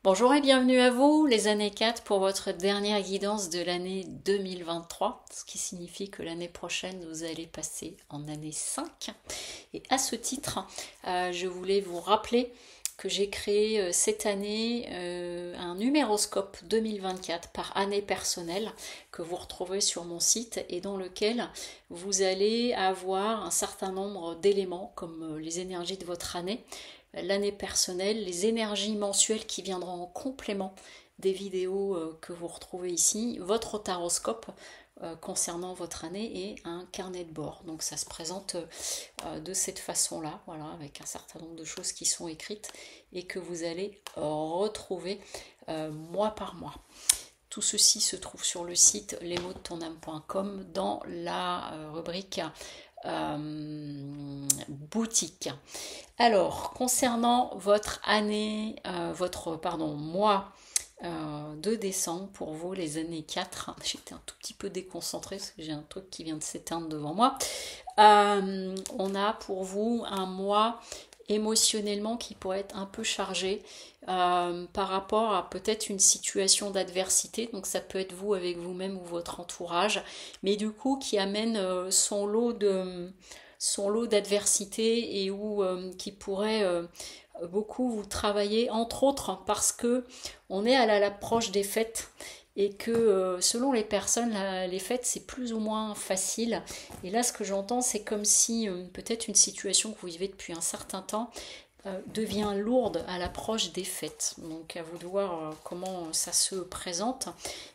Bonjour et bienvenue à vous, les années 4 pour votre dernière guidance de l'année 2023, ce qui signifie que l'année prochaine, vous allez passer en année 5. Et à ce titre, je voulais vous rappeler que j'ai créé cette année un numéroscope 2024 par année personnelle que vous retrouvez sur mon site et dans lequel vous allez avoir un certain nombre d'éléments comme les énergies de votre année, l'année personnelle, les énergies mensuelles qui viendront en complément des vidéos que vous retrouvez ici, votre taroscope concernant votre année et un carnet de bord. Donc ça se présente de cette façon-là, voilà, avec un certain nombre de choses qui sont écrites et que vous allez retrouver mois par mois. Tout ceci se trouve sur le site lesmotsdetonâme.com dans la rubrique boutique. Alors, concernant votre année, mois de décembre pour vous, les années 4, j'étais un tout petit peu déconcentrée parce que j'ai un truc qui vient de s'éteindre devant moi. On a pour vous un mois émotionnellement qui pourrait être un peu chargé par rapport à peut-être une situation d'adversité, donc ça peut être vous avec vous-même ou votre entourage, mais du coup qui amène son lot d'adversité et où qui pourrait beaucoup vous travailler, entre autres parce que on est à l'approche des fêtes et que selon les personnes, les fêtes c'est plus ou moins facile. Et là, ce que j'entends, c'est comme si peut-être une situation que vous vivez depuis un certain temps devient lourde à l'approche des fêtes. Donc à vous de voir comment ça se présente.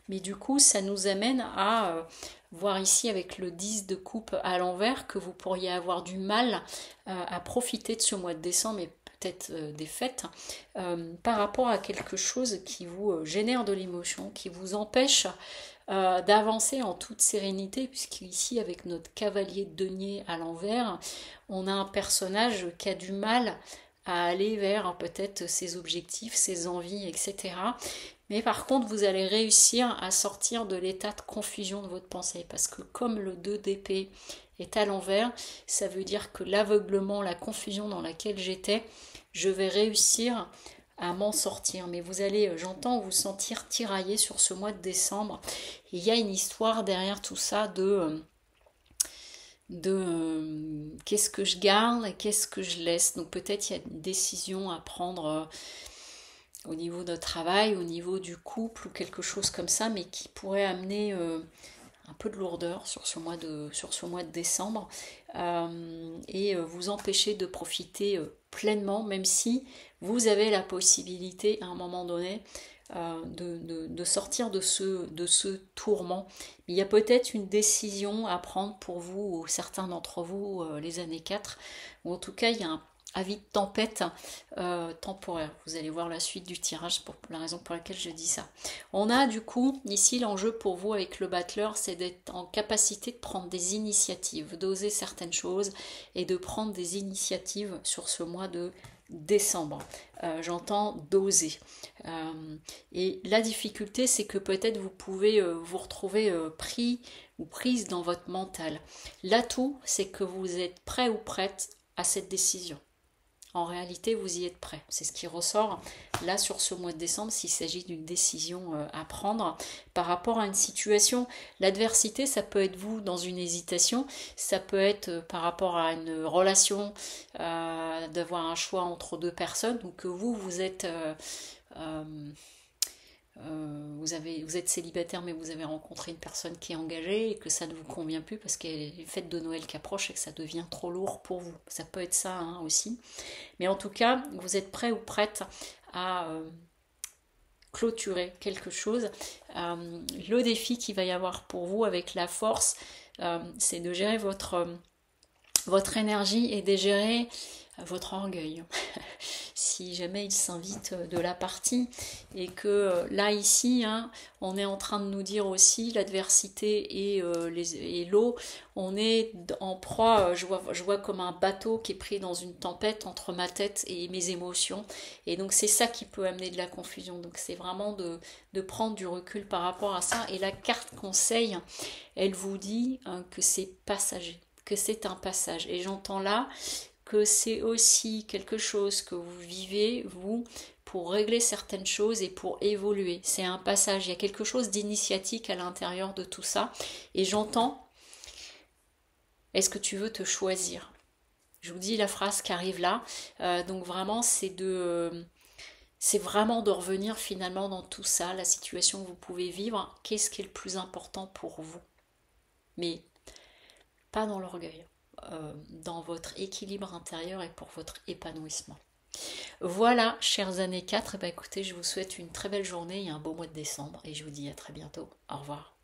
Mais du coup, ça nous amène à voir ici avec le 10 de coupe à l'envers que vous pourriez avoir du mal à profiter de ce mois de décembre et peut-être des fêtes par rapport à quelque chose qui vous génère de l'émotion, qui vous empêche d'avancer en toute sérénité, puisqu'ici avec notre cavalier de denier à l'envers, on a un personnage qui a du mal à aller vers peut-être ses objectifs, ses envies, etc. Mais par contre, vous allez réussir à sortir de l'état de confusion de votre pensée, parce que comme le 2 d'épée est à l'envers, ça veut dire que l'aveuglement, la confusion dans laquelle j'étais, je vais réussir à m'en sortir. Mais vous allez, j'entends, vous sentir tiraillé sur ce mois de décembre. Il y a une histoire derrière tout ça de qu'est-ce que je garde et qu'est-ce que je laisse. Donc peut-être il y a une décision à prendre au niveau de travail, au niveau du couple ou quelque chose comme ça, mais qui pourrait amener un peu de lourdeur sur ce mois de décembre et vous empêcher de profiter pleinement, même si vous avez la possibilité à un moment donné de sortir de ce tourment. Il y a peut-être une décision à prendre pour vous, ou certains d'entre vous, les années 4, ou en tout cas il y a un avis de tempête temporaire. Vous allez voir la suite du tirage pour la raison pour laquelle je dis ça. On a du coup ici l'enjeu pour vous avec le battleur, c'est d'être en capacité de prendre des initiatives, d'oser certaines choses et de prendre des initiatives sur ce mois de décembre. J'entends d'oser. Et la difficulté, c'est que peut-être vous pouvez vous retrouver pris ou prise dans votre mental. L'atout, c'est que vous êtes prêt ou prête à cette décision. En réalité, vous y êtes prêt. C'est ce qui ressort là sur ce mois de décembre s'il s'agit d'une décision à prendre par rapport à une situation. L'adversité, ça peut être vous dans une hésitation, ça peut être par rapport à une relation, d'avoir un choix entre deux personnes, ou que vous êtes... Euh, vous êtes célibataire mais vous avez rencontré une personne qui est engagée et que ça ne vous convient plus parce qu'il y a les fêtes de Noël qui approchent et que ça devient trop lourd pour vous. Ça peut être ça hein, aussi. Mais en tout cas, vous êtes prêt ou prête à clôturer quelque chose. Le défi qu'il va y avoir pour vous avec la force, c'est de gérer votre énergie et de gérer votre orgueil. Si jamais il s'invite de la partie et que là ici hein, on est en train de nous dire aussi l'adversité et l'eau, on est en proie, je vois comme un bateau qui est pris dans une tempête entre ma tête et mes émotions et donc c'est ça qui peut amener de la confusion. Donc c'est vraiment de prendre du recul par rapport à ça. Et la carte conseil, elle vous dit que c'est passager, que c'est un passage. Et j'entends là que c'est aussi quelque chose que vous vivez, vous, pour régler certaines choses et pour évoluer. C'est un passage, il y a quelque chose d'initiatique à l'intérieur de tout ça. Et j'entends, est-ce que tu veux te choisir? Je vous dis la phrase qui arrive là. Donc vraiment, c'est vraiment de revenir finalement dans tout ça, la situation que vous pouvez vivre. Qu'est-ce qui est le plus important pour vous? Mais pas dans l'orgueil, dans votre équilibre intérieur et pour votre épanouissement. Voilà, chers années 4, bah écoutez, je vous souhaite une très belle journée et un beau mois de décembre et je vous dis à très bientôt. Au revoir.